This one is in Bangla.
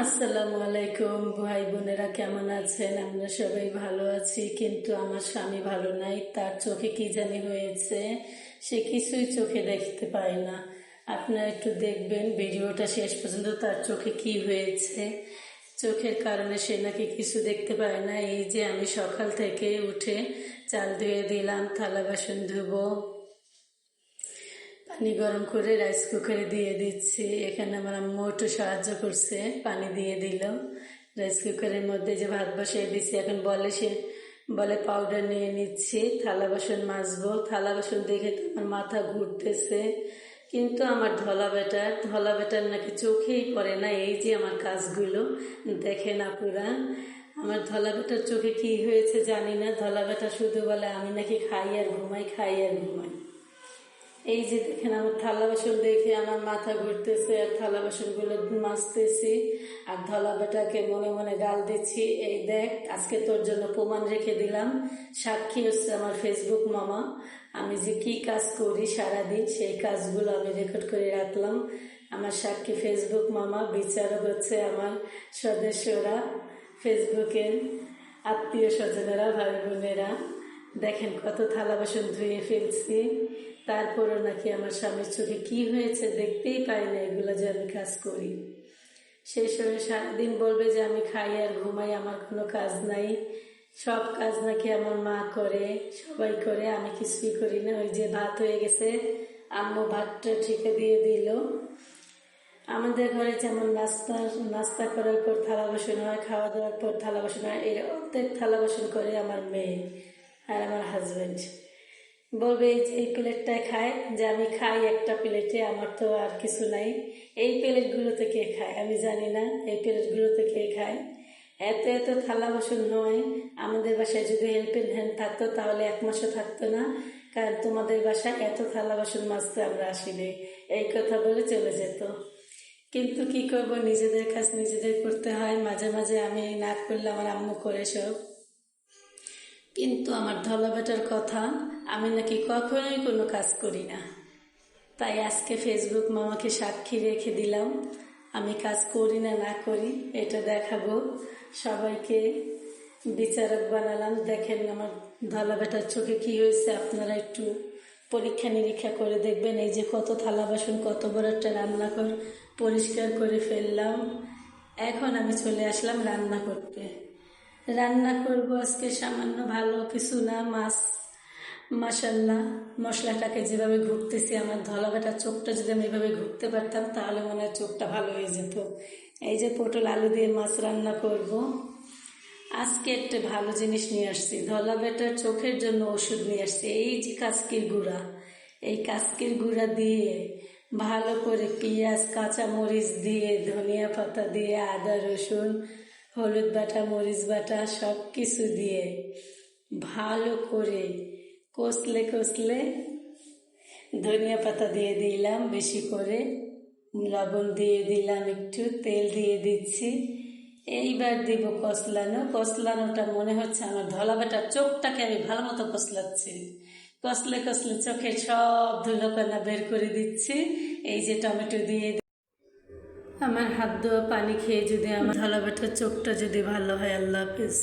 আসসালামু আলাইকুম ভাই বোনেরা, কেমন আছেন? আমরা সবাই ভালো আছি, কিন্তু আমার স্বামী ভালো নাই। তার চোখে কি জানি হয়েছে, সে কিছুই চোখে দেখতে পায় না। আপনারা একটু দেখবেন ভিডিওটা শেষ পর্যন্ত, তার চোখে কি হয়েছে। চোখের কারণে সে নাকি কিছু দেখতে পায় না। এই যে আমি সকাল থেকে উঠে চাল ধুয়ে দিলাম, থালা বাসন ধুবো, পানি গরম করে রাইস কুকারে দিয়ে দিচ্ছি। এখানে আমার আম্মু একটু সাহায্য করছে, পানি দিয়ে দিল রাইস কুকারের মধ্যে। যে ভাত বসিয়ে দিচ্ছি, এখন বলে পাউডার নিয়ে নিচ্ছি, থালা বাসন মাজবো। থালা বাসন দেখে তো আমার মাথা ঘুরতেছে, কিন্তু আমার ধলা বেটার নাকি চোখেই পড়ে না। এই যে আমার কাজগুলো দেখে না পুরা। আমার ধলা বেটার চোখে কি হয়েছে জানি না। ধলা বেটা শুধু বলে আমি নাকি খাই আর ঘুমাই, খাই আর ঘুমাই। এই যে দেখেন, আমার থালা বাসন দেখে আমার মাথা ঘুরতেছে, আর থালা বাসনগুলো মাজতেছি, আর ধলা বেটাকে মনে মনে গাল দিচ্ছি, এই দেখ আজকে তোর জন্য প্রমাণ রেখে দিলাম। সাক্ষী হচ্ছে আমার ফেসবুক মামা। আমি যে কি কাজ করি সারাদিন, সেই কাজগুলো আমি রেকর্ড করে রাখলাম। আমার সাক্ষী ফেসবুক মামা, বিচারক হচ্ছে আমার সদস্যরা, ফেসবুকের আত্মীয় স্বজনেরা, ভাই বোনেরা। দেখেন কত থালা বাসন ধুয়ে ফেলছি, তারপরও নাকি আমার স্বামীর চোখে কি হয়েছে দেখতেই পাই না এগুলো যে আমি কাজ করি। সেই সময় সারাদিন বলবে যে আমি খাই আর ঘুমাই, আমার কোনো কাজ নাই। সব কাজ নাকি আমার মা করে, সবাই করে, আমি কিছুই করি না। ওই যে ভাত হয়ে গেছে, আম্মু ভাতটা ঠিকে দিয়ে দিল। আমাদের ঘরে যেমন নাস্তা করার পর থালা বাসন হয়, খাওয়া দাওয়ার পর থালা বাসন হয়, এর অর্ধেক থালা বাসন করে আমার মেয়ে আর আমার হাজব্যান্ড। বলবে যে এই প্লেটটায় খায়, যে আমি খাই একটা প্লেটে, আমার তো আর কিছু নাই। এই প্লেটগুলোতে কে খায় আমি জানি না, এই প্লেটগুলোতে কে খায়। এত এত থালা বাসন হয়। আমাদের বাসায় যদি হেল্পিং হ্যান্ড থাকতো তাহলে এক মাসও থাকতো না, কারণ তোমাদের বাসায় এত থালা বাসন মাজতে আমরা আসিনি, এই কথা বলে চলে যেত। কিন্তু কি করব, নিজেদের কাজ নিজেদের করতে হয়। মাঝে মাঝে আমি না করলে আমার আম্মু করে সব। কিন্তু আমার ধলা বেটার কথা, আমি নাকি কখনোই কোনো কাজ করি না। তাই আজকে ফেসবুক মামাকে সাক্ষী রেখে দিলাম, আমি কাজ করি না না করি এটা দেখাবো সবাইকে। বিচারক বানালাম। দেখেন আমার ধলা বেটার চোখে কি হয়েছে, আপনারা একটু পরীক্ষা নিরীক্ষা করে দেখবেন। এই যে কত থালা বাসন, কত বড় একটা রান্নাঘর পরিষ্কার করে ফেললাম। এখন আমি চলে আসলাম রান্না করতে। রান্না করব আজকে সামান্য, ভালো কিছু না, মাছ। মাশাল্লাহ, মশলাটাকে যেভাবে ঘুরতেছি, আমার ধলা বেটার চোখটা যদি আমি এভাবে ঘুরতে পারতাম তাহলে মনে হয় চোখটা ভালো হয়ে যেত। এই যে পটল আলু দিয়ে মাছ রান্না করব। আজকে একটা ভালো জিনিস নিয়ে আসছি, ধলা বেটার চোখের জন্য ওষুধ নিয়ে আসছি। এই যে কাসকির গুঁড়া, এই কাসকির গুঁড়া দিয়ে ভালো করে পেঁয়াজ, কাঁচা মরিচ দিয়ে, ধনিয়া পাতা দিয়ে, আদা রসুন, হলুদ বাটা, মরিচ বাটা সব কিছু দিয়ে ভালো করে কষলে কষলে, ধনিয়া পাতা দিয়ে দিলাম বেশি করে, লবণ দিয়ে দিলাম, একটু তেল দিয়ে দিচ্ছি। এইবার দিব কষলানোটা মনে হচ্ছে আমার ধলা বেটার চোখটাকে আমি ভালো মতো কষলাচ্ছি। কষলে কষলে চোখের সব ধুলোকণা বের করে দিচ্ছি। এই যে টমেটো দিয়ে আমার হাত ধোয়া পানি খেয়ে যদি আমার ধলা বেটার চোখটা যদি ভালো হয়। আল্লাহ হাফেজ।